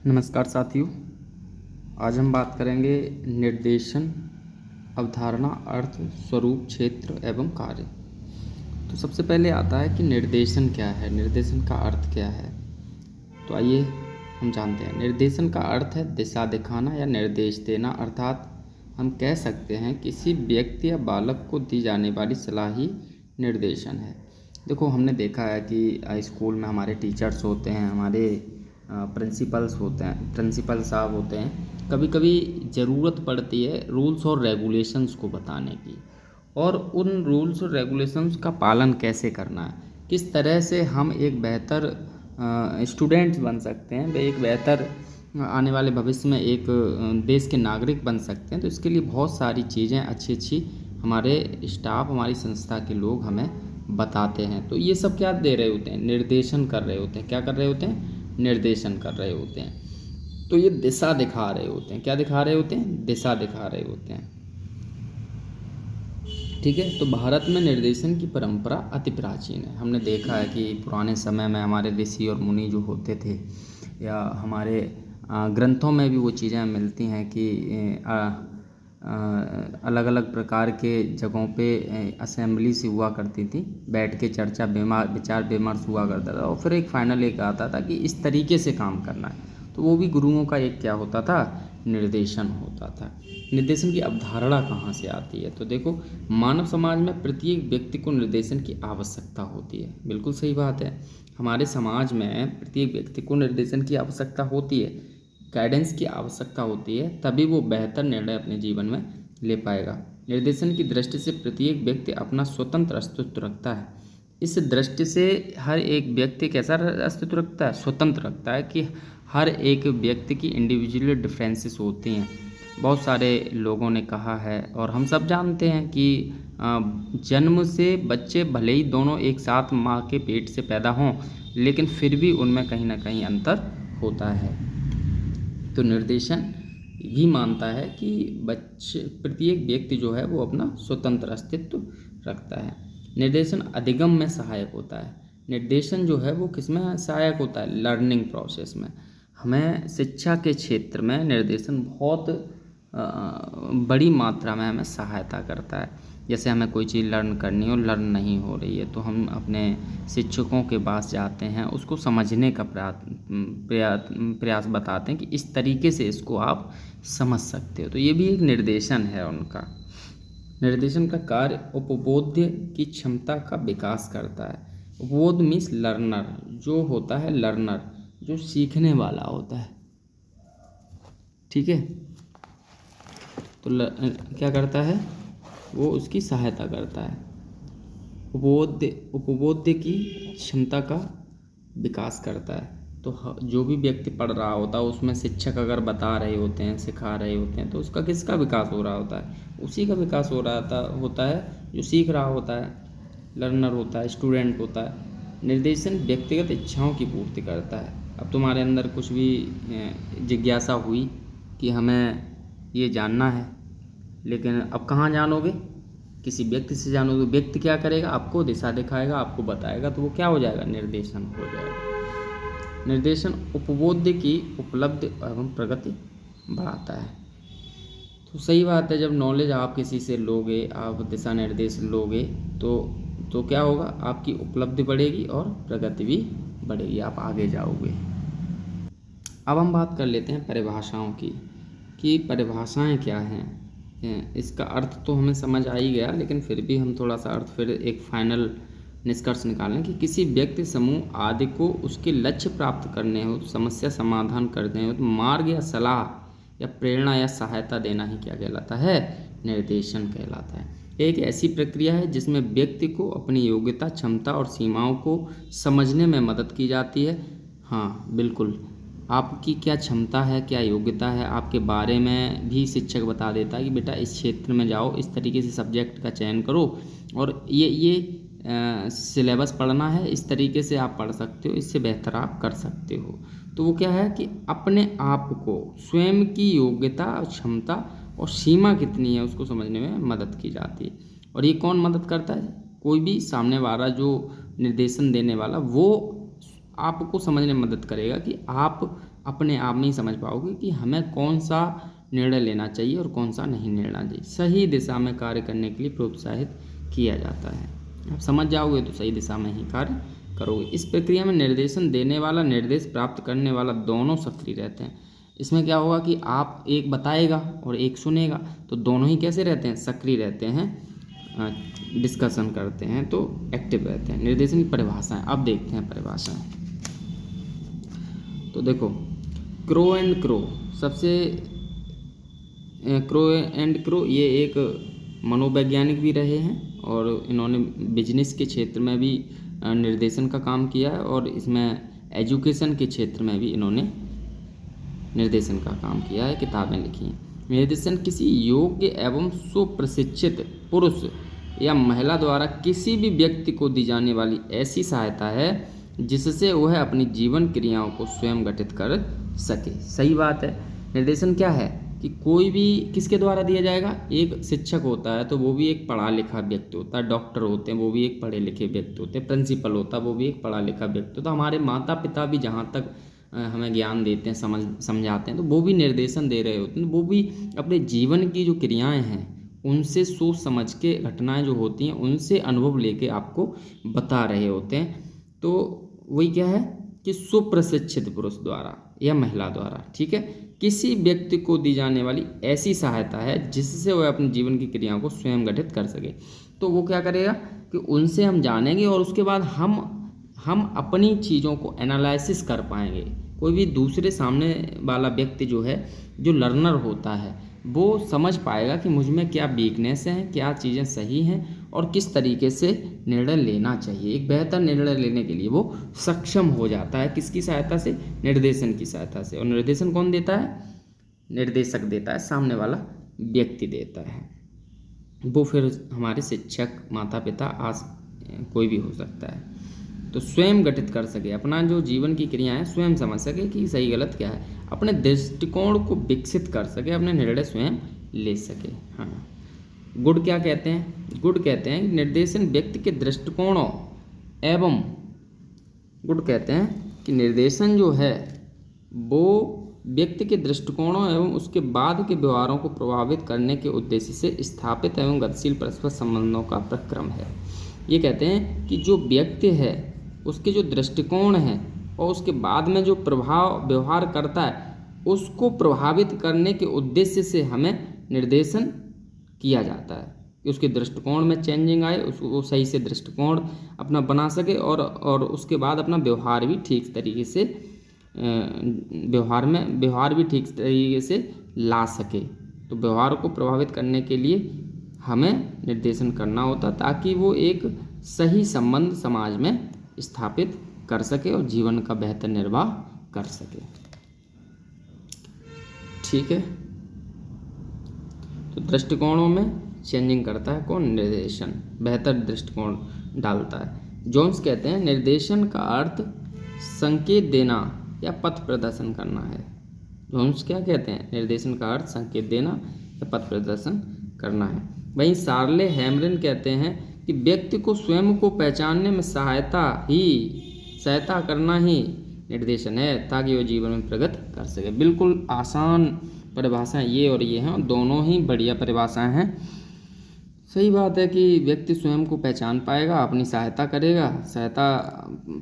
नमस्कार साथियों। आज हम बात करेंगे निर्देशन, अवधारणा, अर्थ, स्वरूप, क्षेत्र एवं कार्य। तो सबसे पहले आता है कि निर्देशन क्या है, निर्देशन का अर्थ क्या है। तो आइए हम जानते हैं। निर्देशन का अर्थ है दिशा दिखाना या निर्देश देना, अर्थात हम कह सकते हैं किसी व्यक्ति या बालक को दी जाने वाली सलाह ही निर्देशन है। देखो, हमने देखा है कि स्कूल में हमारे टीचर्स होते हैं, हमारे प्रिंसिपल्स होते हैं, प्रिंसिपल साहब होते हैं। कभी कभी ज़रूरत पड़ती है रूल्स और रेगुलेशंस को बताने की, और उन रूल्स और रेगुलेशंस का पालन कैसे करना है, किस तरह से हम एक बेहतर स्टूडेंट्स बन सकते हैं, एक बेहतर आने वाले भविष्य में एक देश के नागरिक बन सकते हैं। तो इसके लिए बहुत सारी चीज़ें अच्छी अच्छी हमारे स्टाफ, हमारी संस्था के लोग हमें बताते हैं। तो ये सब क्या दे रहे होते हैं, निर्देशन कर रहे होते हैं। क्या कर रहे होते हैं, निर्देशन कर रहे होते हैं। तो ये दिशा दिखा रहे होते हैं। क्या दिखा रहे होते हैं, दिशा दिखा रहे होते हैं। ठीक है। तो भारत में निर्देशन की परंपरा अति प्राचीन है। हमने देखा है कि पुराने समय में हमारे ऋषि और मुनि जो होते थे, या हमारे ग्रंथों में भी वो चीज़ें मिलती हैं कि अलग अलग प्रकार के जगहों पे असेंबली सी हुआ करती थी, बैठ के चर्चा विचार विमर्श हुआ करता था, और फिर एक फाइनल एक आता था कि इस तरीके से काम करना है। तो वो भी गुरुओं का एक क्या होता था, निर्देशन होता था। निर्देशन की अवधारणा कहाँ से आती है, तो देखो, मानव समाज में प्रत्येक व्यक्ति को निर्देशन की आवश्यकता होती है। बिल्कुल सही बात है, हमारे समाज में प्रत्येक व्यक्ति को निर्देशन की आवश्यकता होती है, गाइडेंस की आवश्यकता होती है, तभी वो बेहतर निर्णय अपने जीवन में ले पाएगा। निर्देशन की दृष्टि से प्रत्येक व्यक्ति अपना स्वतंत्र अस्तित्व रखता है। इस दृष्टि से हर एक व्यक्ति कैसा अस्तित्व रखता है, स्वतंत्र रखता है, कि हर एक व्यक्ति की इंडिविजुअल डिफरेंसेस होती हैं। बहुत सारे लोगों ने कहा है, और हम सब जानते हैं कि जन्म से बच्चे भले ही दोनों एक साथ माँ के पेट से पैदा हों, लेकिन फिर भी उनमें कहीं ना कहीं अंतर होता है। तो निर्देशन भी मानता है कि प्रत्येक व्यक्ति जो है वो अपना स्वतंत्र अस्तित्व रखता है। निर्देशन अधिगम में सहायक होता है। निर्देशन जो है वो किस में सहायक होता है, लर्निंग प्रोसेस में। हमें शिक्षा के क्षेत्र में निर्देशन बहुत बड़ी मात्रा में हमें सहायता करता है। जैसे हमें कोई चीज़ लर्न करनी हो, लर्न नहीं हो रही है, तो हम अपने शिक्षकों के पास जाते हैं, उसको समझने का प्रयास बताते हैं कि इस तरीके से इसको आप समझ सकते हो। तो ये भी एक निर्देशन है उनका। निर्देशन का कार्य उपबोध्य की क्षमता का विकास करता है। उपबोध मीन्स लर्नर, जो होता है लर्नर, जो सीखने वाला होता है। ठीक है। तो क्या करता है वो, उसकी सहायता करता है। उपबोध्य की क्षमता का विकास करता है। तो जो भी व्यक्ति पढ़ रहा होता है, उसमें शिक्षक अगर बता रहे होते हैं, सिखा रहे होते हैं, तो उसका किसका विकास हो रहा होता है, उसी का विकास हो रहा होता है जो सीख रहा होता है, लर्नर होता है, स्टूडेंट होता है। निर्देशन व्यक्तिगत इच्छाओं की पूर्ति करता है। अब तुम्हारे अंदर कुछ भी जिज्ञासा हुई कि हमें ये जानना है, लेकिन अब कहाँ जानोगे, किसी व्यक्ति से जानोगे। व्यक्ति क्या करेगा, आपको दिशा दिखाएगा, आपको बताएगा, तो वो क्या हो जाएगा, निर्देशन हो जाएगा। निर्देशन उपबोध्य की उपलब्धि एवं प्रगति बढ़ाता है। तो सही बात है, जब नॉलेज आप किसी से लोगे, आप दिशा निर्देश लोगे, तो क्या होगा, आपकी उपलब्धि बढ़ेगी और प्रगति भी बढ़ेगी, आप आगे जाओगे। अब हम बात कर लेते हैं परिभाषाओं की, कि परिभाषाएं क्या हैं। इसका अर्थ तो हमें समझ आ ही गया, लेकिन फिर भी हम थोड़ा सा अर्थ, फिर एक फाइनल निष्कर्ष निकालें कि किसी व्यक्ति, समूह आदि को उसके लक्ष्य प्राप्त करने हो, समस्या समाधान करने हो, तो मार्ग या सलाह या प्रेरणा या सहायता देना ही क्या कहलाता है, निर्देशन कहलाता है। एक ऐसी प्रक्रिया है जिसमें व्यक्ति को अपनी योग्यता, क्षमता और सीमाओं को समझने में मदद की जाती है। हाँ बिल्कुल, आपकी क्या क्षमता है, क्या योग्यता है, आपके बारे में भी शिक्षक बता देता है कि बेटा इस क्षेत्र में जाओ, इस तरीके से सब्जेक्ट का चयन करो, और ये सिलेबस पढ़ना है, इस तरीके से आप पढ़ सकते हो, इससे बेहतर आप कर सकते हो। तो वो क्या है कि अपने आप को, स्वयं की योग्यता और क्षमता और सीमा कितनी है उसको समझने में मदद की जाती है। और ये कौन मदद करता है, कोई भी सामने वाला जो निर्देशन देने वाला, वो आपको समझने में मदद करेगा कि आप अपने आप में ही समझ पाओगे कि हमें कौन सा निर्णय लेना चाहिए और कौन सा नहीं लेना चाहिए। सही दिशा में कार्य करने के लिए प्रोत्साहित किया जाता है। आप समझ जाओगे तो सही दिशा में ही कार्य करोगे। इस प्रक्रिया में निर्देशन देने वाला, निर्देश प्राप्त करने वाला दोनों सक्रिय रहते हैं। इसमें क्या होगा कि आप एक बताएगा और एक सुनेगा, तो दोनों ही कैसे रहते हैं, सक्रिय रहते हैं, डिस्कशन करते हैं, तो एक्टिव रहते हैं। निर्देशन की परिभाषाएं अब देखते हैं परिभाषाएं। तो देखो, क्रो एंड क्रो, सबसे क्रो एंड क्रो ये एक मनोवैज्ञानिक भी रहे हैं और इन्होंने बिजनेस के क्षेत्र में भी निर्देशन का काम किया है और इसमें एजुकेशन के क्षेत्र में भी इन्होंने निर्देशन का काम किया है, किताबें लिखी हैं। निर्देशन किसी योग्य एवं सुप्रशिक्षित पुरुष या महिला द्वारा किसी भी व्यक्ति को दी जाने वाली ऐसी सहायता है जिससे वह अपनी जीवन क्रियाओं को स्वयं गठित कर सके। सही बात है। निर्देशन क्या है कि कोई भी किसके द्वारा दिया जाएगा, एक शिक्षक होता है तो वो भी एक पढ़ा लिखा व्यक्ति होता है, डॉक्टर होते हैं वो भी एक पढ़े लिखे व्यक्ति होते हैं, प्रिंसिपल होता है वो भी एक पढ़ा लिखा व्यक्ति होता है, हमारे माता पिता भी जहाँ तक हमें ज्ञान देते हैं, समझाते हैं, तो वो भी निर्देशन दे रहे होते हैं। वो भी अपने जीवन की जो क्रियाएं हैं उनसे सोच समझ के, घटनाएं जो होती हैं उनसे अनुभव लेके आपको बता रहे होते हैं। तो वही क्या है कि सुप्रशिक्षित पुरुष द्वारा या महिला द्वारा, ठीक है, किसी व्यक्ति को दी जाने वाली ऐसी सहायता है जिससे वह अपने जीवन की क्रियाओं को स्वयं गठित कर सके। तो वो क्या करेगा कि उनसे हम जानेंगे और उसके बाद हम अपनी चीज़ों को एनालिसिस कर पाएंगे। कोई भी दूसरे सामने वाला व्यक्ति जो है, जो लर्नर होता है, वो समझ पाएगा कि मुझ में क्या वीकनेस हैं, क्या चीज़ें सही हैं और किस तरीके से निर्णय लेना चाहिए। एक बेहतर निर्णय लेने के लिए वो सक्षम हो जाता है। किसकी सहायता से, निर्देशन की सहायता से। और निर्देशन कौन देता है, निर्देशक देता है, सामने वाला व्यक्ति देता है। वो फिर हमारे शिक्षक, माता पिता, कोई भी हो सकता है। तो स्वयं गठित कर सके, अपना जो जीवन की क्रिया है स्वयं समझ सके कि सही गलत क्या है, अपने दृष्टिकोण को विकसित कर सके, अपने निर्णय स्वयं ले सके। हाँ, गुड क्या कहते हैं, गुड कहते हैं निर्देशन व्यक्ति के दृष्टिकोणों एवं, गुड कहते हैं कि निर्देशन जो है वो व्यक्ति के दृष्टिकोणों एवं उसके बाद के व्यवहारों को प्रभावित करने के उद्देश्य से स्थापित एवं गतिशील परस्पर संबंधों का प्रक्रम है। ये कहते हैं कि जो व्यक्ति है उसके जो दृष्टिकोण है और उसके बाद में जो प्रभाव व्यवहार करता है उसको प्रभावित करने के उद्देश्य से हमें निर्देशन किया जाता है कि उसके दृष्टिकोण में चेंजिंग आए, उसको सही से दृष्टिकोण अपना बना सके और उसके बाद अपना व्यवहार भी ठीक तरीके से व्यवहार भी ठीक तरीके से ला सके। तो व्यवहार को प्रभावित करने के लिए हमें निर्देशन करना होता ताकि वो एक सही संबंध समाज में स्थापित कर सके और जीवन का बेहतर निर्वाह कर सके। ठीक है, तो दृष्टिकोणों में चेंजिंग करता है कौन, निर्देशन, बेहतर दृष्टिकोण डालता है। जोन्स कहते हैं निर्देशन का अर्थ संकेत देना या पथ प्रदर्शन करना है। जोन्स क्या कहते हैं, निर्देशन का अर्थ संकेत देना या पथ प्रदर्शन करना है। वहीं शार्ले हैमरिन कहते हैं कि व्यक्ति को स्वयं को पहचानने में सहायता करना ही निर्देशन है ताकि वह जीवन में प्रगति कर सके। बिल्कुल आसान परिभाषाएं ये और ये हैं, दोनों ही बढ़िया परिभाषाएं हैं। सही बात है कि व्यक्ति स्वयं को पहचान पाएगा, अपनी सहायता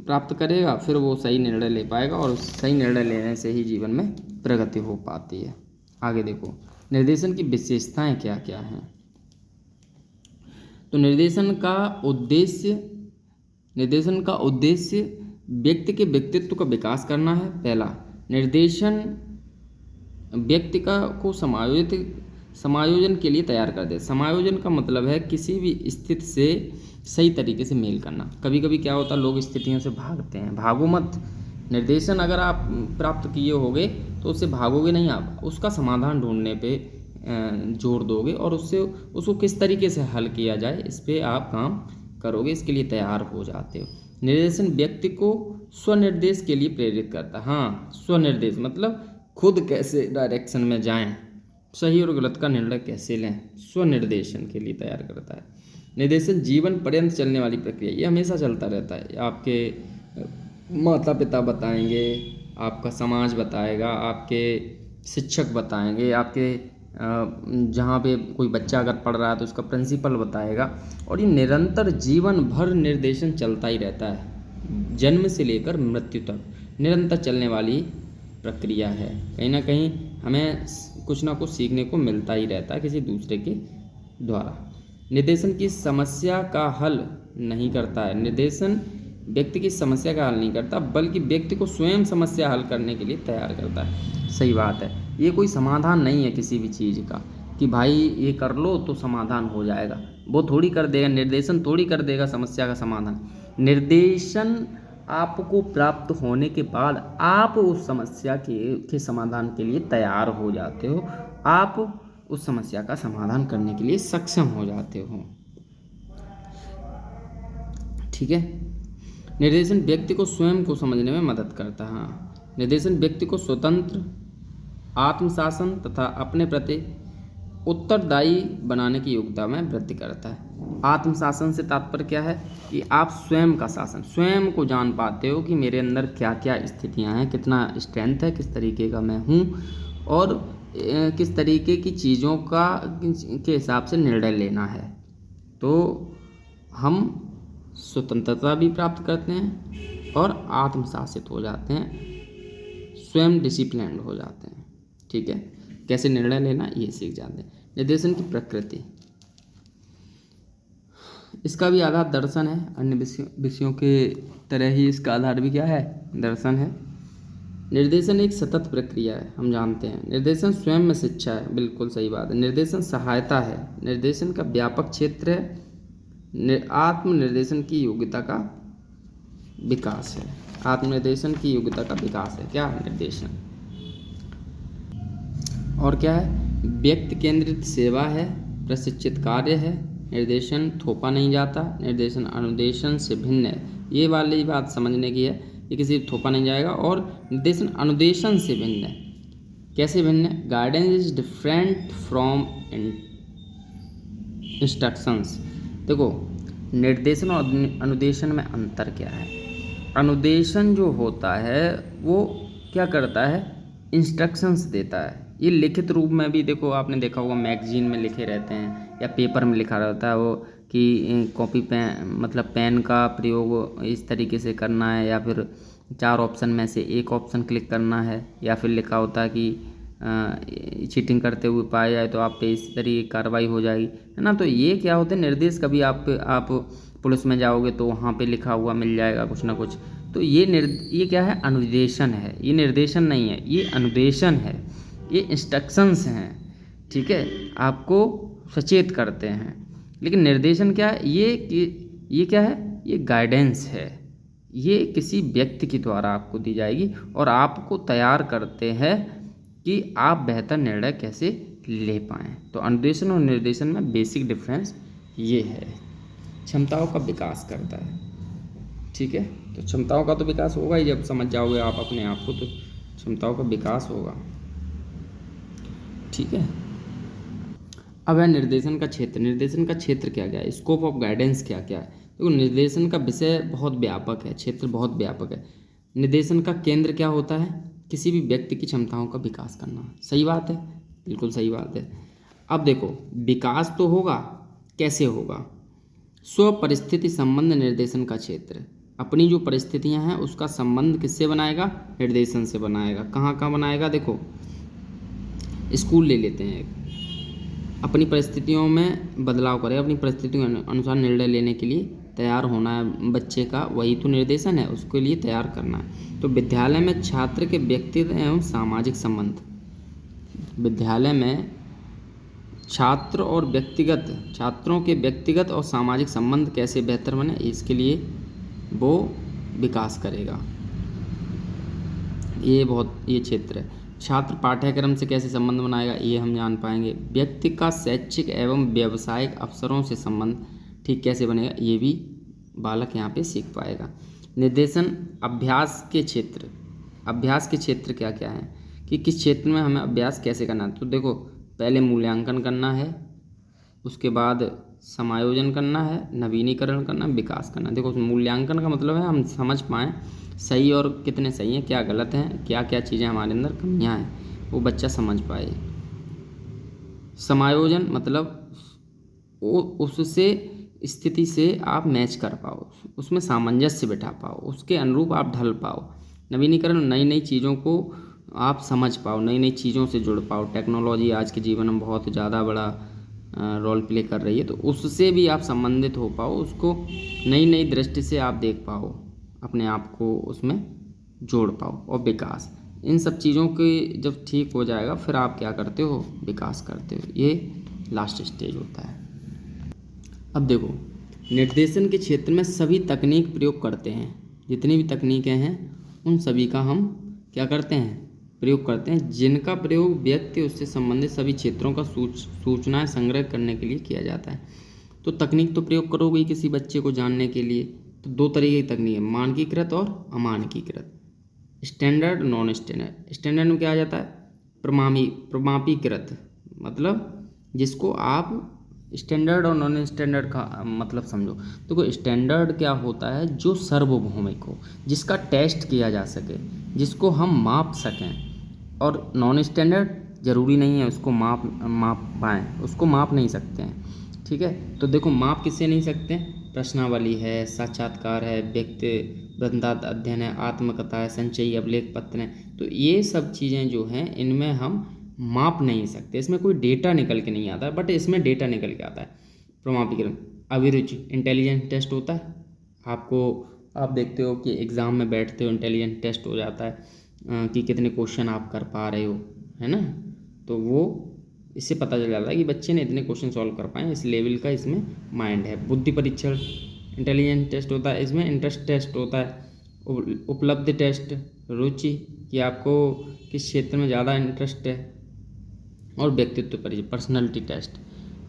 प्राप्त करेगा, फिर वो सही निर्णय ले पाएगा और सही निर्णय लेने से ही जीवन में प्रगति हो पाती है। आगे देखो, निर्देशन की विशेषताएं क्या क्या हैं। तो निर्देशन का उद्देश्य व्यक्ति के व्यक्तित्व का विकास करना है। पहला, निर्देशन व्यक्ति को समायोजन के लिए तैयार कर दे। समायोजन का मतलब है किसी भी स्थिति से सही तरीके से मेल करना। कभी कभी क्या होता है, लोग स्थितियों से भागते हैं, भागो मत। निर्देशन अगर आप प्राप्त किए होगे तो उससे भागोगे नहीं, आप उसका समाधान ढूंढने पे जोर दोगे और उसको किस तरीके से हल किया जाए इस पे आप काम करोगे, इसके लिए तैयार हो जाते हो। निर्देशन व्यक्ति को स्वनिर्देश के लिए प्रेरित करता है। हाँ, स्वनिर्देश मतलब खुद कैसे डायरेक्शन में जाएं, सही और गलत का निर्णय कैसे लें, स्वनिर्देशन के लिए तैयार करता है। निर्देशन जीवन पर्यंत चलने वाली प्रक्रिया, ये हमेशा चलता रहता है। आपके माता पिता बताएंगे, आपका समाज बताएगा, आपके शिक्षक बताएंगे, आपके जहाँ पे कोई बच्चा अगर पढ़ रहा है तो उसका प्रिंसिपल बताएगा। और ये निरंतर जीवन भर निर्देशन चलता ही रहता है, जन्म से लेकर मृत्यु तक निरंतर चलने वाली प्रक्रिया है। कहीं ना कहीं हमें कुछ ना कुछ सीखने को मिलता ही रहता है किसी दूसरे के द्वारा। निर्देशन की समस्या का हल नहीं करता है, निर्देशन व्यक्ति की समस्या का हल नहीं करता, बल्कि व्यक्ति को स्वयं समस्या हल करने के लिए तैयार करता है। सही बात है, ये कोई समाधान नहीं है किसी भी चीज़ का कि भाई ये कर लो तो समाधान हो जाएगा, वो थोड़ी कर देगा, निर्देशन थोड़ी कर देगा समस्या का समाधान। निर्देशन आपको प्राप्त होने के बाद आप उस समस्या के समाधान के लिए तैयार हो जाते हो, आप उस समस्या का समाधान करने के लिए सक्षम हो जाते हो। ठीक है। निर्देशन व्यक्ति को स्वयं को समझने में मदद करता है। हाँ, निर्देशन व्यक्ति को स्वतंत्र, आत्मशासन तथा अपने प्रति उत्तरदायी बनाने की योग्यता में वृद्धि करता है। आत्मशासन से तात्पर्य क्या है कि आप स्वयं का शासन, स्वयं को जान पाते हो कि मेरे अंदर क्या क्या स्थितियां हैं, कितना स्ट्रेंथ है, किस तरीके का मैं हूँ, और किस तरीके की चीज़ों का के हिसाब से निर्णय लेना है। तो हम स्वतंत्रता भी प्राप्त करते हैं और आत्मशासित हो जाते हैं, स्वयं डिसिप्लिन्ड हो जाते हैं। ठीक है, कैसे निर्णय लेना ये सीख जाते हैं। निर्देशन की प्रकृति, इसका भी आधार दर्शन है, अन्य विषयों के तरह ही इसका आधार भी क्या है, दर्शन है। निर्देशन एक सतत प्रक्रिया है, हम जानते हैं। निर्देशन स्वयं में शिक्षा है, बिल्कुल सही बात है। निर्देशन सहायता है, निर्देशन का व्यापक क्षेत्र है। आत्मनिर्देशन की योग्यता का विकास है, आत्मनिर्देशन की योग्यता का विकास है क्या, निर्देशन। और क्या है, व्यक्ति केंद्रित सेवा है, प्रशिक्षित कार्य है। निर्देशन थोपा नहीं जाता, निर्देशन अनुदेशन से भिन्न है। ये वाली बात समझने की है, ये किसी थोपा नहीं जाएगा। और निर्देशन अनुदेशन से भिन्न है, कैसे भिन्न है, guidance is different from instructions. देखो, निर्देशन और अनुदेशन में अंतर क्या है। अनुदेशन जो होता है वो क्या करता है, इंस्ट्रक्शंस देता है। ये लिखित रूप में भी देखो, आपने देखा होगा मैगजीन में लिखे रहते हैं या पेपर में लिखा रहता है वो कि कॉपी पेन, मतलब पेन का प्रयोग इस तरीके से करना है, या फिर 4 ऑप्शन में से एक ऑप्शन क्लिक करना है, या फिर लिखा होता है कि चीटिंग करते हुए पाया जाए तो आप पे इस तरीके की कार्रवाई हो जाएगी, है ना। तो ये क्या होते हैं निर्देश, कभी आप पुलिस में जाओगे तो वहाँ पे लिखा हुआ मिल जाएगा कुछ ना कुछ। तो ये क्या है, अनुदेशन है, ये निर्देशन नहीं है, ये अनुदेशन है, ये इंस्ट्रक्शंस हैं। ठीक है, आपको सचेत करते हैं। लेकिन निर्देशन क्या है, ये क्या है, ये गाइडेंस है, ये किसी व्यक्ति के द्वारा आपको दी जाएगी और आपको तैयार करते हैं कि आप बेहतर निर्णय कैसे ले पाएँ। तो अनुदेशन और निर्देशन में बेसिक डिफरेंस ये है। क्षमताओं का विकास करता है। ठीक है, तो क्षमताओं का तो विकास होगा ही, जब समझ जाओगे आप अपने आप को तो क्षमताओं का विकास होगा। ठीक है, अब है निर्देशन का क्षेत्र। निर्देशन का क्षेत्र क्या क्या है, स्कोप ऑफ गाइडेंस क्या क्या है। देखो, निर्देशन का विषय बहुत व्यापक है, क्षेत्र बहुत व्यापक है। निर्देशन का केंद्र क्या होता है, किसी भी व्यक्ति की क्षमताओं का विकास करना। सही बात है, बिल्कुल सही बात है। अब देखो, विकास तो होगा, कैसे होगा, स्व परिस्थिति संबंध निर्देशन का क्षेत्र। अपनी जो परिस्थितियां हैं उसका संबंध किससे बनाएगा, निर्देशन से बनाएगा। कहाँ कहाँ बनाएगा, देखो स्कूल ले लेते हैं, अपनी परिस्थितियों में बदलाव करेगा, अपनी परिस्थितियों के अनुसार निर्णय लेने के लिए तैयार होना है बच्चे का, वही तो निर्देशन है, उसके लिए तैयार करना है। तो विद्यालय में छात्र के व्यक्तिगत एवं सामाजिक संबंध, विद्यालय में छात्र और छात्रों के व्यक्तिगत और सामाजिक संबंध कैसे बेहतर बने, इसके लिए वो विकास करेगा। ये क्षेत्र है। छात्र पाठ्यक्रम से कैसे संबंध बनाएगा, ये हम जान पाएंगे। व्यक्ति का शैक्षिक एवं व्यावसायिक अवसरों से संबंध ठीक कैसे बनेगा, ये भी बालक यहाँ पे सीख पाएगा। निर्देशन अभ्यास के क्षेत्र, अभ्यास के क्षेत्र क्या क्या है कि किस क्षेत्र में हमें अभ्यास कैसे करना है। तो देखो, पहले मूल्यांकन करना है, उसके बाद समायोजन करना है, नवीनीकरण करना, विकास करना। देखो, मूल्यांकन का मतलब है हम समझ पाएँ सही और कितने सही हैं, क्या गलत हैं, क्या क्या चीज़ें हमारे अंदर कमियां हैं, वो बच्चा समझ पाए। समायोजन मतलब उससे स्थिति से आप मैच कर पाओ, उसमें सामंजस्य बिठा पाओ, उसके अनुरूप आप ढल पाओ। नवीनीकरण, नई नई चीज़ों को आप समझ पाओ, नई नई चीज़ों से जुड़ पाओ। टेक्नोलॉजी आज के जीवन में बहुत ज़्यादा बड़ा रोल प्ले कर रही है, तो उससे भी आप संबंधित हो पाओ, उसको नई नई दृष्टि से आप देख पाओ, अपने आप को उसमें जोड़ पाओ। और विकास, इन सब चीज़ों के जब ठीक हो जाएगा फिर आप क्या करते हो, विकास करते हो। ये लास्ट स्टेज होता है। अब देखो, निर्देशन के क्षेत्र में सभी तकनीक प्रयोग करते हैं, जितनी भी तकनीकें हैं उन सभी का हम क्या करते हैं, प्रयोग करते हैं, जिनका प्रयोग व्यक्ति उससे संबंधित सभी क्षेत्रों का सूचनाएं संग्रह करने के लिए किया जाता है। तो तकनीक तो प्रयोग करोगे ही किसी बच्चे को जानने के लिए, तो दो तरीके की तकनीक है, मानकीकृत और अमानकीकृत, स्टैंडर्ड नॉन स्टैंडर्ड। स्टैंडर्ड में क्या आ जाता है, प्रमापीकृत, मतलब जिसको आप स्टैंडर्ड और नॉन स्टैंडर्ड का मतलब समझो। देखो, स्टैंडर्ड क्या होता है, जो सार्वभौमिक हो, जिसका टेस्ट किया जा सके, जिसको हम माप सकें। और नॉन स्टैंडर्ड जरूरी नहीं है उसको माप पाएँ, उसको माप नहीं सकते हैं, ठीक है। तो देखो, माप किससे नहीं सकते, प्रश्नावली है, साक्षात्कार है, व्यक्ति वृंदात अध्ययन है, आत्मकथा है, संचयी अभिलेख पत्र है। तो ये सब चीज़ें जो हैं इनमें हम माप नहीं सकते, इसमें कोई डेटा निकल के नहीं आता है, बट इसमें डेटा निकल के आता है। प्रमापीकरण, अभिरुचि, इंटेलिजेंस टेस्ट होता है आपको, आप देखते हो कि एग्ज़ाम में बैठते हो, इंटेलिजेंस टेस्ट हो जाता है कि कितने क्वेश्चन आप कर पा रहे हो, है ना। तो वो इससे पता चल जाता है कि बच्चे ने इतने क्वेश्चन सॉल्व कर पाए, इस लेवल का इसमें माइंड है। बुद्धि परीक्षण, इंटेलिजेंस टेस्ट होता है, इसमें इंटरेस्ट टेस्ट होता है। उपलब्धि टेस्ट, रुचि, कि आपको किस क्षेत्र में ज़्यादा इंटरेस्ट है। और व्यक्तित्व परीक्षण, पर्सनैलिटी टेस्ट,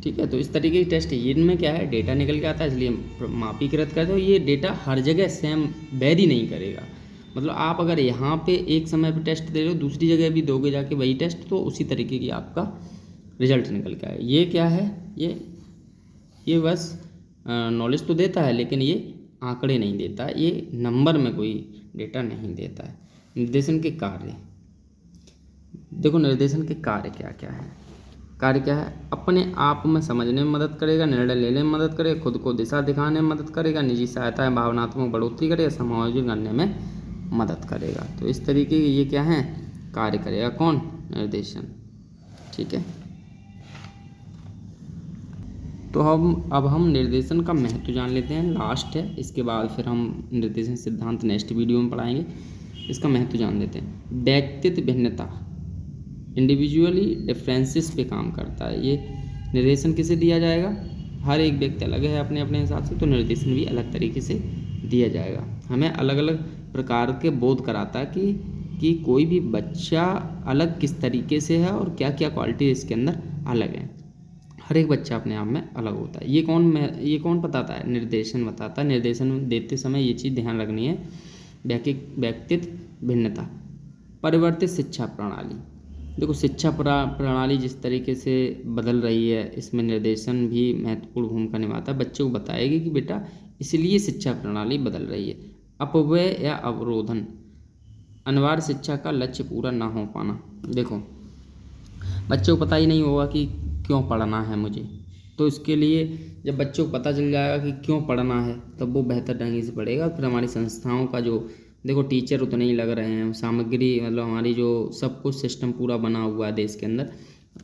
ठीक है। तो इस तरीके की टेस्ट है, इनमें क्या है, डेटा निकल के आता है, इसलिए मापीकृत करते हो। ये डेटा हर जगह सेम वेरी नहीं करेगा, मतलब आप अगर यहाँ पे एक समय पे टेस्ट दे रहे हो, दूसरी जगह भी दोगे जाके वही टेस्ट, तो उसी तरीके की आपका रिजल्ट निकल के आए। ये क्या है, ये बस नॉलेज तो देता है, लेकिन ये आंकड़े नहीं देता, ये नंबर में कोई डेटा नहीं देता है। निर्देशन के कार्य, देखो निर्देशन के कार्य क्या क्या है। कार्य क्या है, अपने आप में समझने में मदद करेगा, निर्णय लेने में मदद करेगा, खुद को दिशा दिखाने में मदद करेगा, निजी सहायता है, भावनात्मक बढ़ोतरी करेगा, समायोजन करने में मदद करेगा। तो इस तरीके के ये क्या है, कार्य करेगा कौन, निर्देशन, ठीक है। तो अब हम निर्देशन का महत्व जान लेते हैं, लास्ट है, इसके बाद फिर हम निर्देशन सिद्धांत नेक्स्ट वीडियो में पढ़ाएंगे। इसका महत्व जान लेते हैं। व्यक्तित्व भिन्नता, इंडिविजुअली डिफरेंसेस पे काम करता है। ये निर्देशन किसे दिया जाएगा, हर एक व्यक्ति अलग है अपने अपने हिसाब से, तो निर्देशन भी अलग तरीके से दिया जाएगा। हमें अलग अलग प्रकार के बोध कराता है कि कोई भी बच्चा अलग किस तरीके से है और क्या क्या क्वालिटी इसके अंदर अलग है। हर एक बच्चा अपने आप में अलग होता है। ये कौन बताता है, निर्देशन बताता है। निर्देशन देते समय ये चीज़ ध्यान रखनी है, व्यक्तित्व भिन्नता। परिवर्तित शिक्षा प्रणाली, देखो शिक्षा प्रणाली जिस तरीके से बदल रही है, इसमें निर्देशन भी महत्वपूर्ण भूमिका निभाता है। बच्चे को बताएगी कि बेटा इसलिए शिक्षा प्रणाली बदल रही है। अपव्यय या अवरोधन, अनिवार्य शिक्षा का लक्ष्य पूरा ना हो पाना। देखो बच्चे को पता ही नहीं होगा कि क्यों पढ़ना है मुझे, तो इसके लिए जब बच्चों को पता चल जाएगा कि क्यों पढ़ना है, तब वो बेहतर ढंग से पढ़ेगा। फिर हमारी संस्थाओं का जो देखो टीचर उतने ही लग रहे हैं, सामग्री मतलब हमारी जो सब कुछ सिस्टम पूरा बना हुआ है देश के अंदर,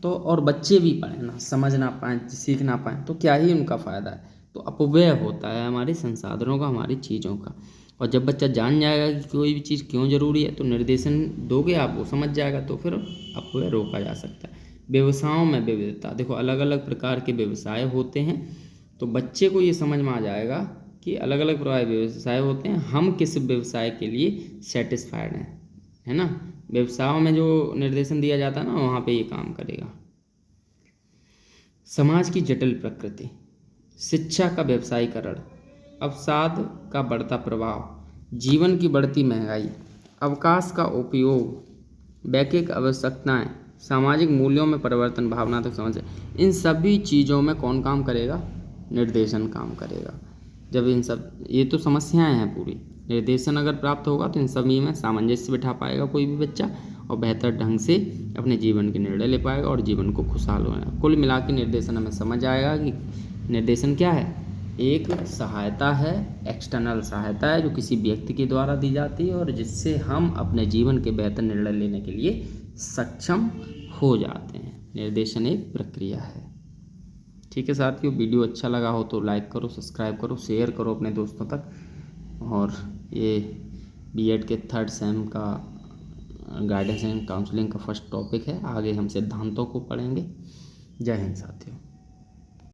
तो और बच्चे भी पढ़ें ना, समझ ना पाएँ, सीख ना पाएँ, तो क्या ही उनका फ़ायदा है। तो अपव्यय होता है हमारे संसाधनों का, हमारी चीज़ों का। और जब बच्चा जान जाएगा कि कोई भी चीज़ क्यों ज़रूरी है, तो निर्देशन दोगे आप, वो समझ जाएगा, तो फिर अपव्यय रोका जा सकता है। व्यवसायों में विविधता, देखो अलग अलग प्रकार के व्यवसाय होते हैं, तो बच्चे को ये समझ में आ जाएगा कि अलग अलग प्रकार के व्यवसाय होते हैं, हम किस व्यवसाय के लिए सेटिस्फाइड हैं, है ना। व्यवसायों में जो निर्देशन दिया जाता है ना, वहाँ पे ये काम करेगा। समाज की जटिल प्रकृति, शिक्षा का व्यवसायीकरण, अवसाद का बढ़ता प्रभाव, जीवन की बढ़ती महंगाई, अवकाश का उपयोग, वैश्विक आवश्यकताएं, सामाजिक मूल्यों में परिवर्तन, भावनात्मक समस्या, इन सभी चीज़ों में कौन काम करेगा, निर्देशन काम करेगा। जब इन सब, ये तो समस्याएं हैं पूरी, निर्देशन अगर प्राप्त होगा तो इन सभी में सामंजस्य बिठा पाएगा कोई भी बच्चा और बेहतर ढंग से अपने जीवन के निर्णय ले पाएगा और जीवन को खुशहाल होगा। कुल मिला के निर्देशन हमें समझ आएगा कि निर्देशन क्या है, एक सहायता है, एक्सटर्नल सहायता है जो किसी व्यक्ति के द्वारा दी जाती है और जिससे हम अपने जीवन के बेहतर निर्णय लेने के लिए सक्षम हो जाते हैं। निर्देशन एक प्रक्रिया है। ठीक है साथियों, वीडियो अच्छा लगा हो तो लाइक करो, सब्सक्राइब करो, शेयर करो अपने दोस्तों तक। और ये बीएड के 3rd सेम का गाइडेंस एंड काउंसलिंग का फर्स्ट टॉपिक है। आगे हम सिद्धांतों को पढ़ेंगे। जय हिंद साथियों।